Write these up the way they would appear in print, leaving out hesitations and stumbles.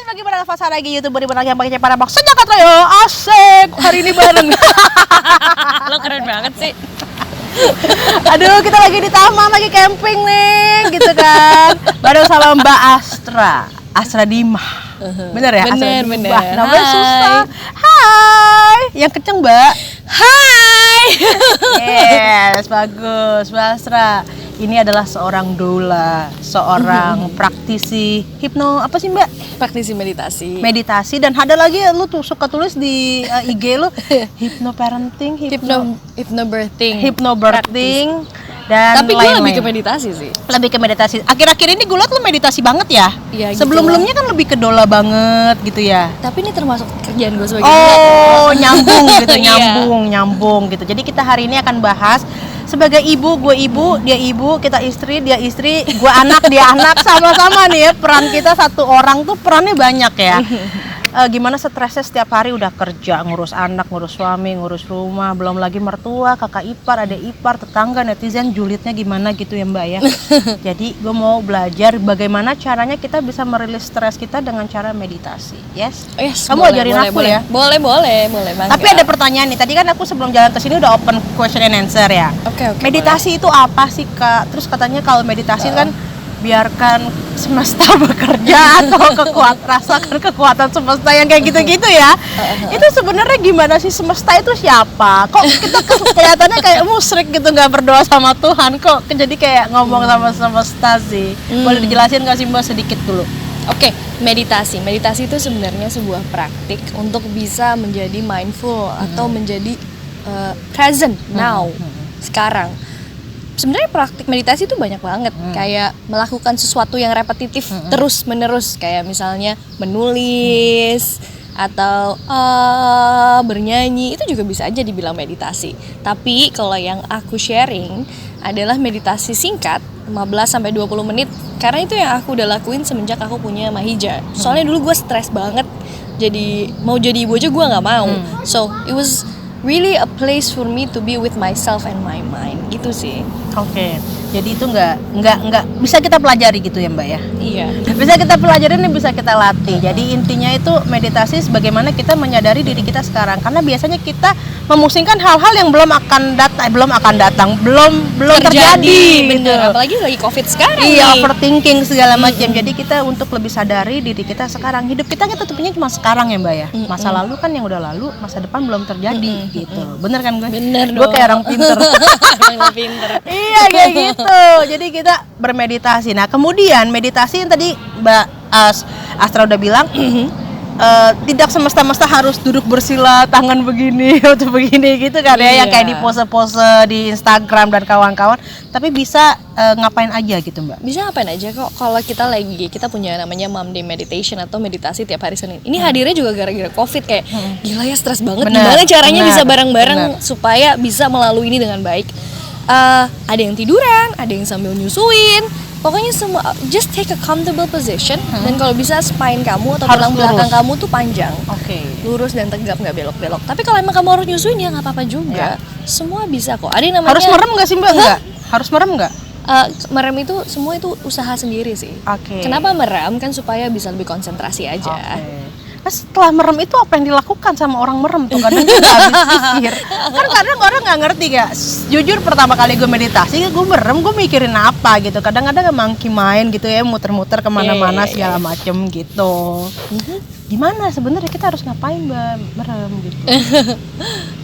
bagaimana Fasa lagi YouTuber di yang pakai para box sejak Troyo asik hari ini bareng. Lo keren banget sih. Aduh, kita lagi di taman, lagi camping nih, gitu kan. Bareng sama Mbak Astra Dimah. Bener ya? Bener. Namanya susah. Hai. Yang kenceng, Mbak. Hai. Yes, bagus, Mbak Astra. Ini adalah seorang doula, seorang praktisi apa sih Mbak? Praktisi meditasi. Meditasi, dan ada lagi lu tuh suka tulis di IG lu hypnobirthing, hypnobirthing dan tapi gue lain-lain. lebih ke meditasi sih. Lebih ke meditasi. Akhir-akhir ini gue liat lu meditasi banget ya. Iya, gitu. Sebelum-sebelumnya kan lebih ke doula banget gitu ya. Tapi ini termasuk kerjaan gue sebagai Nyambung gitu, Iya. nyambung gitu. Jadi kita hari ini akan bahas sebagai ibu, gue ibu, dia ibu, kita istri, dia istri, gue anak, dia anak, sama-sama nih ya. Peran kita satu orang tuh perannya banyak ya. Gimana stresnya setiap hari udah kerja, ngurus anak, ngurus suami, ngurus rumah, belum lagi mertua, kakak ipar, adik ipar, tetangga, netizen, julidnya gimana gitu ya Mbak ya. Jadi gue mau belajar bagaimana caranya kita bisa merilis stres kita dengan cara meditasi. Yes? Kamu ajarin aku ya? Boleh banget. Tapi ada pertanyaan nih, tadi kan aku sebelum jalan ke sini udah open question and answer ya. Oke, Meditasi itu apa sih Kak? Terus katanya kalau meditasi kan biarkan semesta bekerja atau rasakan kekuatan semesta yang kayak gitu-gitu ya. Itu sebenarnya gimana sih, semesta itu siapa? Kok kita kelihatannya kayak musyrik gitu, nggak berdoa sama Tuhan, kok jadi kayak ngomong sama semesta sih. Boleh dijelasin nggak sih Mbak sedikit dulu? Oke, meditasi itu sebenarnya sebuah praktik untuk bisa menjadi mindful atau menjadi present now, sekarang. Sebenarnya praktik meditasi itu banyak banget, kayak melakukan sesuatu yang repetitif terus menerus, kayak misalnya menulis atau bernyanyi, itu juga bisa aja dibilang meditasi. Tapi kalau yang aku sharing adalah meditasi singkat 15-20 menit, karena itu yang aku udah lakuin semenjak aku punya Mahija. Soalnya dulu gue stres banget, jadi mau jadi ibu aja gue nggak mau. So it was really a place for me to be with myself and my mind, gitu sih. Oke. Jadi itu nggak bisa kita pelajari gitu ya Mbak ya? Iya. Bisa kita pelajarin dan bisa kita latih. Jadi intinya itu meditasi sebagaimana kita menyadari diri kita sekarang. Karena biasanya kita memusingkan hal-hal yang belum akan datang, belum terjadi. Bener, Gitu. apalagi lagi COVID sekarang Iya, nih. overthinking segala macam. Jadi kita untuk lebih sadari diri kita sekarang. Hidup kita tetapnya cuma sekarang ya Mbak ya. Masa lalu kan yang udah lalu, masa depan belum terjadi gitu. Bener kan gue? Bener Gue dong. kayak orang pinter. Yang pinter. Iya kayak gitu. Jadi kita bermeditasi. Nah kemudian meditasi yang tadi Mbak Astra udah bilang, tidak semesta-mesta harus duduk bersila tangan begini atau begini gitu kan ya, yang kayak di pose-pose di Instagram dan kawan-kawan. Tapi bisa ngapain aja gitu Mbak? Bisa ngapain aja kok. Kalau kita punya namanya Mom Day Meditation atau meditasi tiap hari Senin. Ini hadirnya juga gara-gara COVID, kayak gila ya, stres banget. Gimana caranya bisa bareng-bareng supaya bisa melalui ini dengan baik. Ada yang tiduran, ada yang sambil nyusuin. Pokoknya semua, just take a comfortable position. Dan kalau bisa spine kamu atau tulang belakang kamu tuh panjang, lurus dan tegap, nggak belok-belok. Tapi kalau emang kamu harus nyusuin ya nggak apa-apa juga. Semua bisa kok. Ada yang namanya, Harus merem nggak sih Mbak? Nggak? Harus merem nggak? merem itu semua itu usaha sendiri sih. Kenapa merem? Kan supaya bisa lebih konsentrasi aja. Nah, setelah merem itu apa yang dilakukan sama orang merem tuh? Kadang juga habis pikir. Kan kadang orang nggak ngerti gak. Jujur pertama kali gue meditasi, gue merem, gue mikirin apa gitu. Kadang-kadang monkey main gitu ya, muter-muter kemana-mana segala macem gitu. Gimana sebenarnya kita harus ngapain Mbak merem gitu?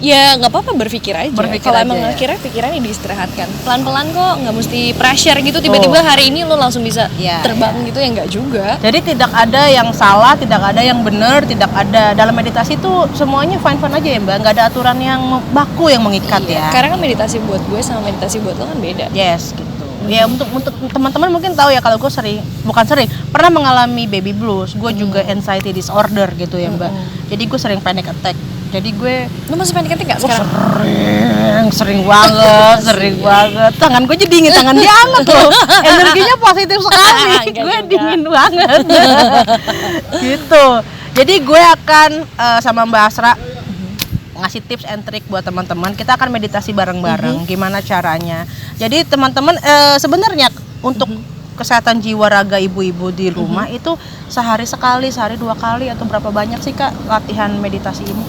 Ya nggak apa-apa, berpikir aja. Kalau emang akhirnya pikirannya diistirahatkan, pelan-pelan kok, nggak mesti pressure gitu. Tiba-tiba hari ini lo langsung bisa terbang gitu ya, nggak juga. Jadi tidak ada yang salah, tidak ada yang benar, tidak ada. Dalam meditasi itu semuanya fine-fine aja ya Mbak, nggak ada aturan yang baku yang mengikat ya. Karena kan meditasi buat gue sama meditasi buat lo kan beda. Yes gitu. Ya untuk teman-teman mungkin tahu ya, kalau gue pernah mengalami baby blues. Gue juga anxiety disorder gitu ya Mbak. Jadi gue sering panic attack. Jadi gue, lo masih panic attack nggak sekarang? Sering banget. Tangan gue jadi dingin, tangan dia hangat loh. Energinya positif sekali. Gue dingin banget. Gitu. Jadi gue akan sama Mbak Asra ngasih tips and trick buat teman-teman. Kita akan meditasi bareng-bareng. Gimana caranya? Jadi teman-teman sebenarnya untuk kesehatan jiwa raga ibu-ibu di rumah itu sehari sekali, sehari 2 kali atau berapa banyak sih Kak latihan meditasi ini?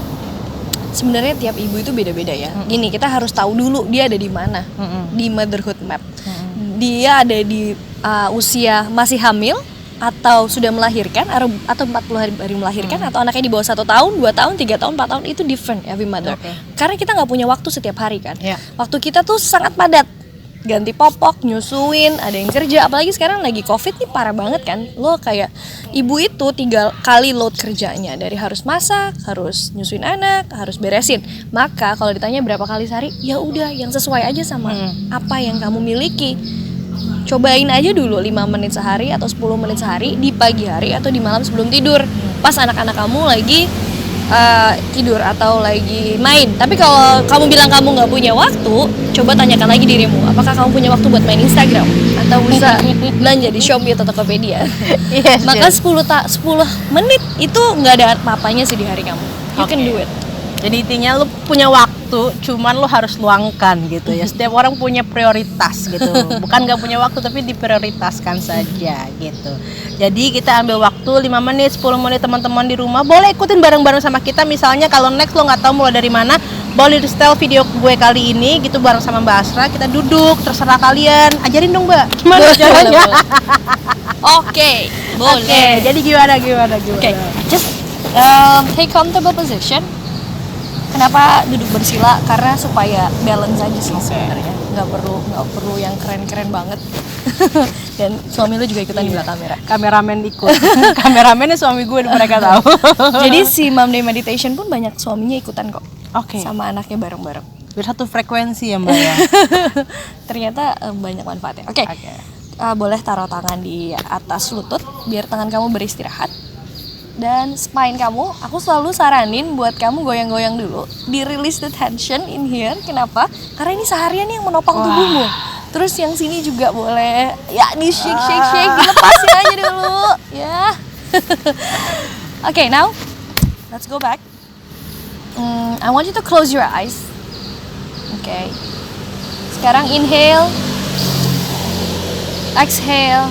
Sebenarnya tiap ibu itu beda-beda ya. Gini, kita harus tahu dulu dia ada di mana di motherhood map. Dia ada di usia masih hamil atau sudah melahirkan atau 40 hari melahirkan atau anaknya di bawah 1 tahun, 2 tahun, 3 tahun, 4 tahun, itu different every mother. Karena kita nggak punya waktu setiap hari kan. Waktu kita tuh sangat padat. Ganti popok, nyusuin, ada yang kerja, apalagi sekarang lagi covid nih parah banget kan. Lo kayak ibu itu 3 kali load kerjanya, dari harus masak, harus nyusuin anak, harus beresin. Maka kalau ditanya berapa kali sehari, ya udah yang sesuai aja sama apa yang kamu miliki. Cobain aja dulu 5 menit sehari atau 10 menit sehari di pagi hari atau di malam sebelum tidur, pas anak-anak kamu lagi tidur atau lagi main. Tapi kalau kamu bilang kamu nggak punya waktu, coba tanyakan lagi dirimu, apakah kamu punya waktu buat main Instagram atau bisa belanja di Shopee atau Tokopedia. Maka 10 menit itu nggak ada apa-apanya sih di hari kamu. You can do it. Jadi intinya lu punya waktu, cuman lu harus luangkan gitu ya. Setiap orang punya prioritas gitu. Bukan nggak punya waktu tapi diprioritaskan saja gitu. Jadi kita ambil waktu 5 menit, 10 menit teman-teman di rumah. Boleh ikutin bareng-bareng sama kita. Misalnya kalau next lo nggak tahu mulai dari mana, boleh di setel video gue kali ini gitu bareng sama Mbak Asra. Kita duduk, terserah kalian. Ajarin dong Mbak, gimana caranya? Oke, boleh. Jadi gimana? Oke, just take comfortable position. Kenapa duduk bersila? Karena supaya balance aja sih sebenarnya. Nggak perlu yang keren-keren banget. Dan suami lu juga ikutan di belakang kamera. Kameramen ikut. Kameramennya suami gue, mereka tahu. Jadi si Mom Day Meditation pun banyak suaminya ikutan kok. Sama anaknya bareng-bareng. Biar satu frekuensi ya Mbak ya. Ternyata banyak manfaatnya. Oke. Boleh taruh tangan di atas lutut biar tangan kamu beristirahat. Dan spine kamu, aku selalu saranin buat kamu goyang-goyang dulu, di-release the tension in here. Kenapa? Karena ini seharian yang menopang tubuhmu. Terus yang sini juga boleh, ya di shake, dilepasin aja dulu, ya. Okay, now let's go back. I want you to close your eyes. Okay. Sekarang inhale, exhale.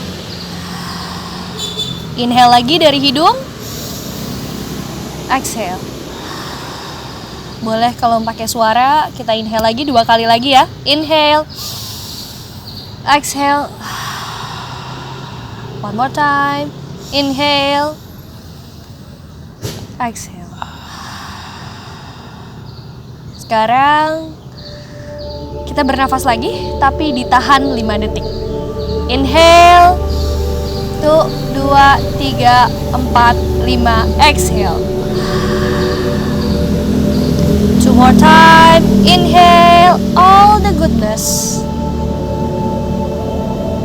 Inhale lagi dari hidung. Exhale. Boleh kalau pakai suara, kita inhale lagi 2 kali lagi ya. Inhale. Exhale. One more time. Inhale. Exhale. Sekarang kita bernafas lagi, tapi ditahan 5 detik. Inhale. 1, 2, 3, 4, 5. Exhale. 2 more time. Inhale all the goodness.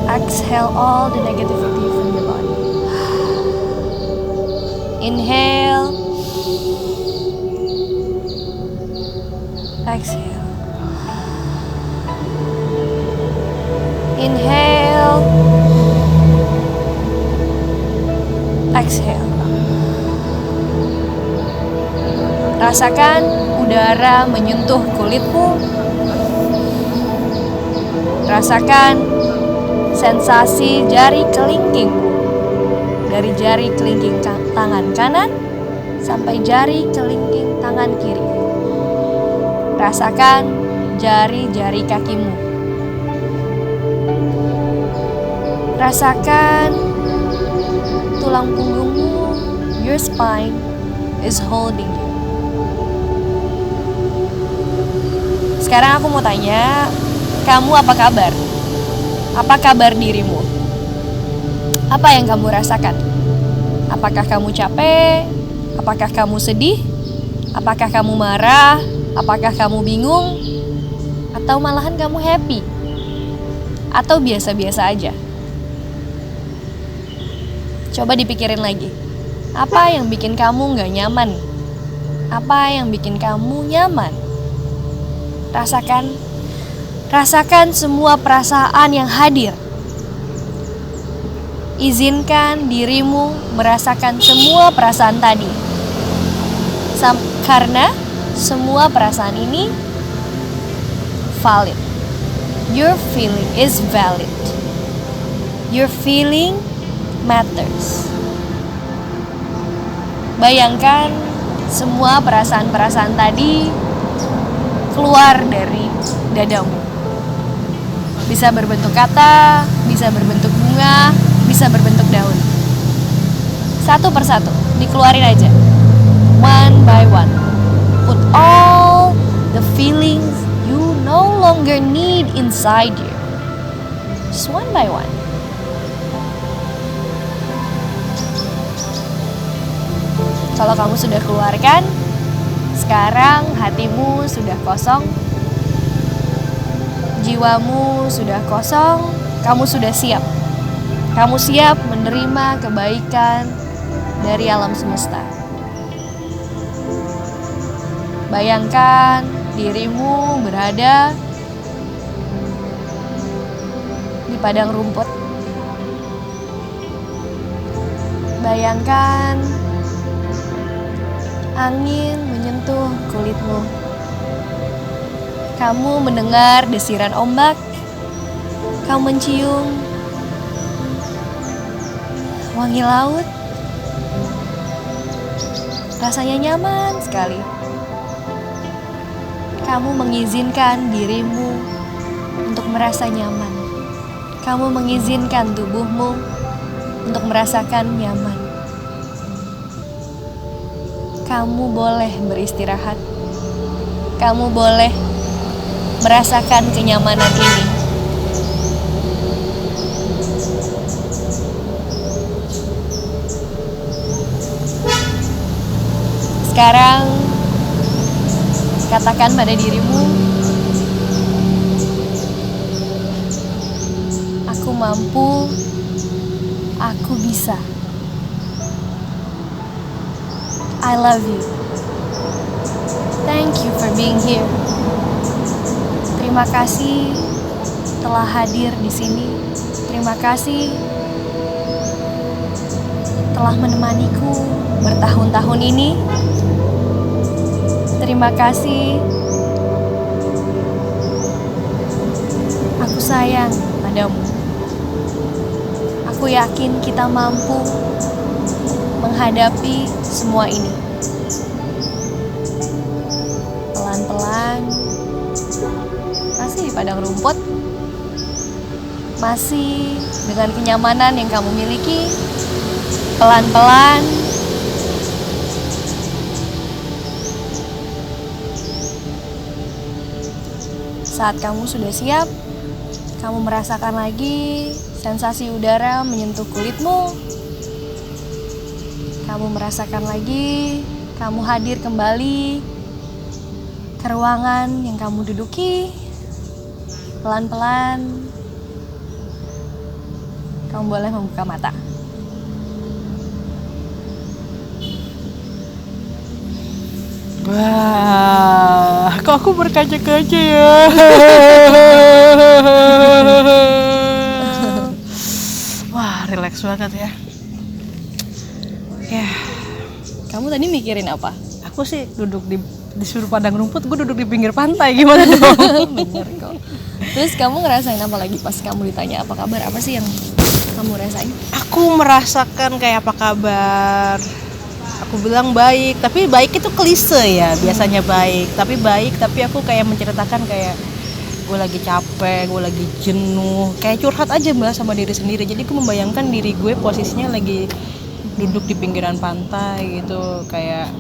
Exhale all the negativity from your body. Inhale. Exhale. Inhale. Exhale. Rasakan udara menyentuh kulitmu. Rasakan sensasi jari kelingking. Dari jari kelingking tangan kanan sampai jari kelingking tangan kiri. Rasakan jari-jari kakimu. Rasakan tulang punggungmu. Your spine is holding you. Sekarang aku mau tanya, kamu apa kabar? Apa kabar dirimu? Apa yang kamu rasakan? Apakah kamu capek? Apakah kamu sedih? Apakah kamu marah? Apakah kamu bingung? Atau malahan kamu happy? Atau biasa-biasa aja? Coba dipikirin lagi. Apa yang bikin kamu gak nyaman? Apa yang bikin kamu nyaman? Rasakan semua perasaan yang hadir. Izinkan dirimu merasakan semua perasaan tadi. Karena semua perasaan ini valid. Your feeling is valid. Your feeling matters. Bayangkan semua perasaan-perasaan tadi keluar dari dadamu. Bisa berbentuk kata, bisa berbentuk bunga, bisa berbentuk daun. Satu persatu, dikeluarin aja. One by one. Put all the feelings you no longer need inside you. Just one by one. Kalau kamu sudah keluarkan, sekarang hatimu sudah kosong, jiwamu sudah kosong, kamu sudah siap. Kamu siap menerima kebaikan dari alam semesta. Bayangkan dirimu berada di padang rumput. Bayangkan angin menyentuh kulitmu. Kamu mendengar desiran ombak. Kamu mencium wangi laut. Rasanya nyaman sekali. Kamu mengizinkan dirimu untuk merasa nyaman. Kamu mengizinkan tubuhmu untuk merasakan nyaman. Kamu boleh beristirahat. Kamu boleh merasakan kenyamanan ini. Sekarang, katakan pada dirimu, aku mampu, aku bisa. I love you. Thank you for being here. Terima kasih telah hadir di sini. Terima kasih telah menemaniku bertahun-tahun ini. Terima kasih. Aku sayang padamu. Aku yakin kita mampu menghadapi semua ini. Pelan-pelan, masih di padang rumput, masih dengan kenyamanan yang kamu miliki. Pelan-pelan, saat kamu sudah siap, kamu merasakan lagi sensasi udara menyentuh kulitmu. Kamu merasakan lagi, kamu hadir kembali ke ruangan yang kamu duduki. Pelan-pelan, kamu boleh membuka mata. Wah, kok aku berkaca-kaca ya? Wah, relax banget ya. Ya, Kamu tadi mikirin apa? aku sih duduk disuruh padang rumput, gue duduk di pinggir pantai, gimana dong? Bener kok. Terus kamu ngerasain apa lagi pas kamu ditanya apa kabar? Apa sih yang kamu rasain? Aku merasakan kayak apa kabar. Aku bilang baik, tapi baik itu klise ya, biasanya baik. Tapi aku kayak menceritakan kayak gue lagi capek, gue lagi jenuh, kayak curhat aja mbak sama diri sendiri. Jadi aku membayangkan diri gue posisinya lagi duduk di pinggiran pantai gitu, kayak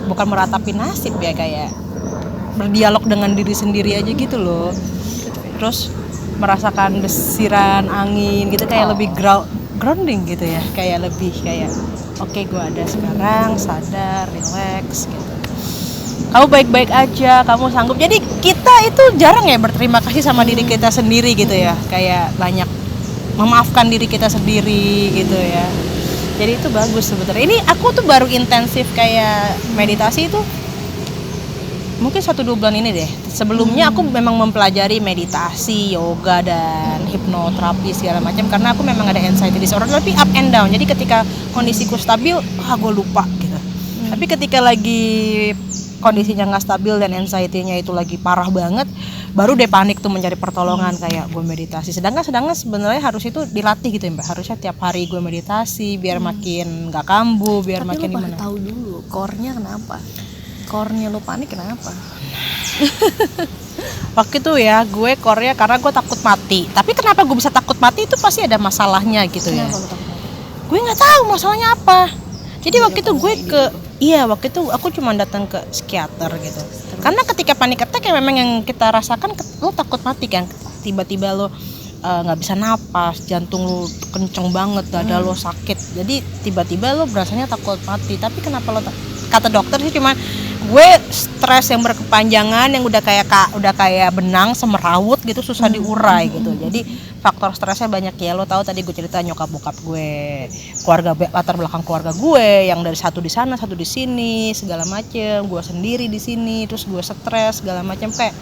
bukan meratapi nasib ya, kayak berdialog dengan diri sendiri aja gitu loh. Terus merasakan desiran angin gitu, kayak lebih grounding gitu ya, kayak lebih kayak oke, gue ada sekarang, sadar, relax gitu. Kamu baik-baik aja, kamu sanggup. Jadi kita itu jarang ya berterima kasih sama diri kita sendiri gitu ya, kayak banyak memaafkan diri kita sendiri gitu ya. Jadi itu bagus sebetulnya. Ini aku tuh baru intensif kayak meditasi itu mungkin 1-2 bulan ini deh. Sebelumnya aku memang mempelajari meditasi, yoga dan hipnoterapi segala macam karena aku memang ada anxiety disorder, tapi up and down. Jadi ketika kondisiku stabil, gue lupa gitu. Tapi ketika lagi kondisinya nggak stabil dan anxiety-nya itu lagi parah banget, baru deh panik tuh mencari pertolongan kayak gue meditasi. Sedangkan sebenarnya harus itu dilatih gitu ya Mbak, harusnya tiap hari gue meditasi biar makin nggak kambuh, biar Tapi makin lu gimana. tahu dulu core-nya kenapa? Core-nya lu panik kenapa? Waktu itu ya gue Korea karena gue takut mati. Tapi kenapa gue bisa takut mati itu pasti ada masalahnya gitu ya. Kenapa lu takut mati? Gue nggak tahu masalahnya apa. Jadi waktu itu gue waktu itu aku cuma datang ke psikiater gitu. Karena ketika panik attack ya memang yang kita rasakan lo takut mati kan. Tiba-tiba lo nggak bisa napas, jantung lo kenceng banget, dada lo sakit. Jadi tiba-tiba lo berasanya takut mati. Tapi kenapa kata dokter sih cuma gue stres yang berkepanjangan yang udah kayak benang semerawut gitu, susah diurai gitu. Jadi faktor stresnya banyak ya. Lo tahu tadi gue cerita nyokap bokap gue, latar belakang keluarga gue yang dari satu di sana satu di sini segala macem, gue sendiri di sini, terus gue stres segala macam, kayak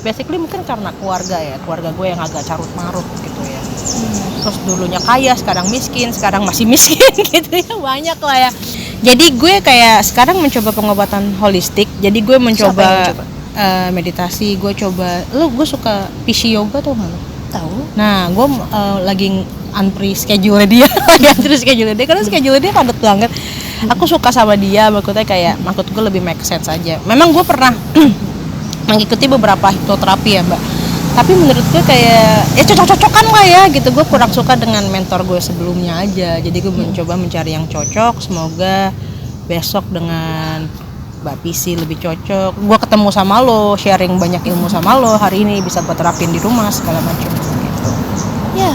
basically mungkin karena keluarga gue yang agak carut marut gitu ya. Terus dulunya kaya, sekarang miskin, sekarang masih miskin gitu ya, banyak lah ya. Jadi gue kayak sekarang mencoba pengobatan holistik. Jadi gue mencoba meditasi, gue suka PC yoga tuh nggak lo? Tahu? Nah gue lagi unfree schedule dia, karena schedule dia padat banget. Aku suka sama dia, maksudnya maksud gue lebih make sense aja. Memang gue pernah mengikuti beberapa hipnoterapi ya Mbak. Tapi menurut gue kayak cocok-cocokan lah ya gitu. Gue kurang suka dengan mentor gue sebelumnya aja. Jadi gue mencoba mencari yang cocok. Semoga besok dengan Mbak Pisi lebih cocok. Gue ketemu sama lo, sharing banyak ilmu sama lo. Hari ini bisa gue terapin di rumah segala macam gitu. Ya.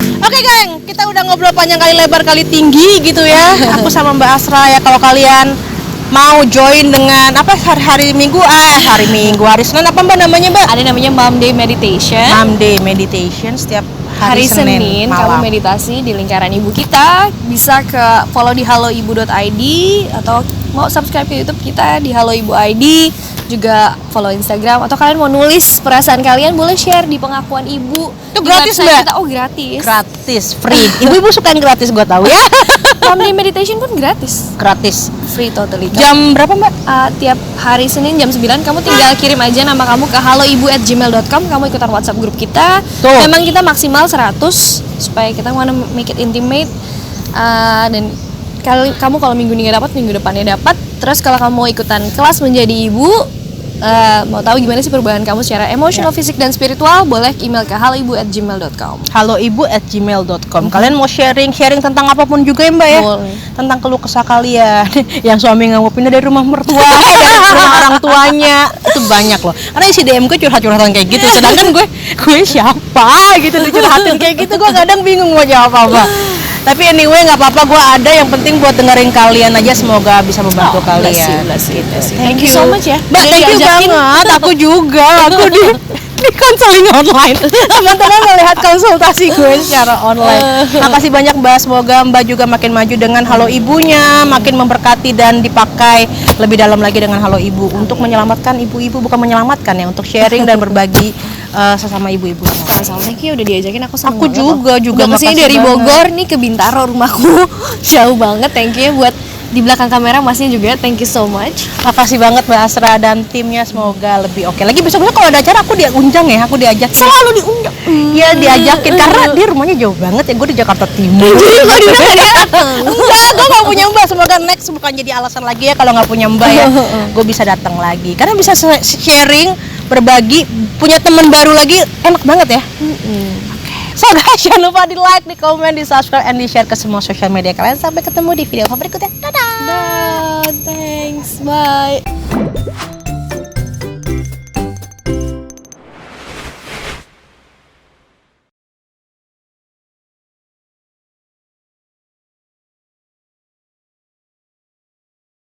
Oke geng, kita udah ngobrol panjang kali lebar kali tinggi gitu ya. Aku sama Mbak Asra ya, kalau kalian mau join dengan hari Minggu, hari Senin apa Mbak namanya Mbak? Ada namanya Mom Day Meditation. Mom Day Meditation setiap Hari Senin kamu malam. meditasi di lingkaran ibu kita. Bisa ke follow di haloibu.id atau mau subscribe ke YouTube kita di haloibu.id, juga follow Instagram, atau kalian mau nulis perasaan kalian boleh share di pengakuan ibu. Itu di gratis, website Mbak? kita. Oh gratis. Gratis, free. Ibu-ibu suka yang gratis gue tahu ya. Mom Day Meditation pun gratis. Gratis. Free totally. Jam berapa Mbak? Tiap hari Senin jam 9 kamu tinggal kirim aja nama kamu ke haloibu@gmail.com. Kamu ikutan WhatsApp grup kita. Tuh. Memang kita maksimal 100 supaya kita wanna make it intimate. Dan kamu kalau minggu ini nggak dapat, minggu depannya dapat. Terus kalau kamu mau ikutan kelas menjadi ibu, mau tahu gimana sih perubahan kamu secara emosional, fisik dan spiritual, boleh email ke haloibu@gmail.com. haloibu@gmail.com. Kalian mau sharing tentang apapun juga ya Mbak ya? Boleh. Tentang keluh kesah kalian yang suami nggak mau pindah dari rumah mertua, dari rumah orang tuanya, itu banyak loh. Karena isi DM gue curhat-curhatan kayak gitu, sedangkan gue siapa gitu dicurhatin kayak gitu, gue kadang bingung mau jawab apa. Tapi anyway nggak apa-apa, gue ada, yang penting buat dengerin kalian aja, semoga bisa membantu kalian. Thank you so much ya. Mbak, Udah thank you diajakin. banget. Aku juga, aku di konseling online. Teman-teman melihat konsultasi gue secara online. Makasih banyak Mbak, semoga Mbak juga makin maju dengan Halo Ibunya, makin memberkati dan dipakai lebih dalam lagi dengan Halo Ibu untuk menyelamatkan ibu-ibu, bukan menyelamatkan ya, untuk sharing dan berbagi sesama ibu-ibu. Sama-sama, thank you udah diajakin, aku senang Aku banget juga udah kesini makasih dari banget. Bogor nih ke Bintaro rumahku. Jauh banget, thank you buat di belakang kamera masnya juga, thank you so much. Makasih banget Mbak Asra dan timnya, semoga lebih oke lagi. Besok-besok kalau ada acara aku diundang ya, aku diajak. Selalu diundang. Iya diajakin, karena dia rumahnya jauh banget ya, gue di Jakarta Timur. Enggak, gue gak punya Mbak. Semoga next bukan jadi alasan lagi ya kalau nggak punya Mbak ya, gue bisa datang lagi karena bisa sharing, berbagi, punya teman baru lagi, enak banget ya. So guys, jangan lupa di like, di komen, di subscribe, and di share ke semua sosial media kalian. Sampai ketemu di video berikutnya. Dadah. Thanks, bye.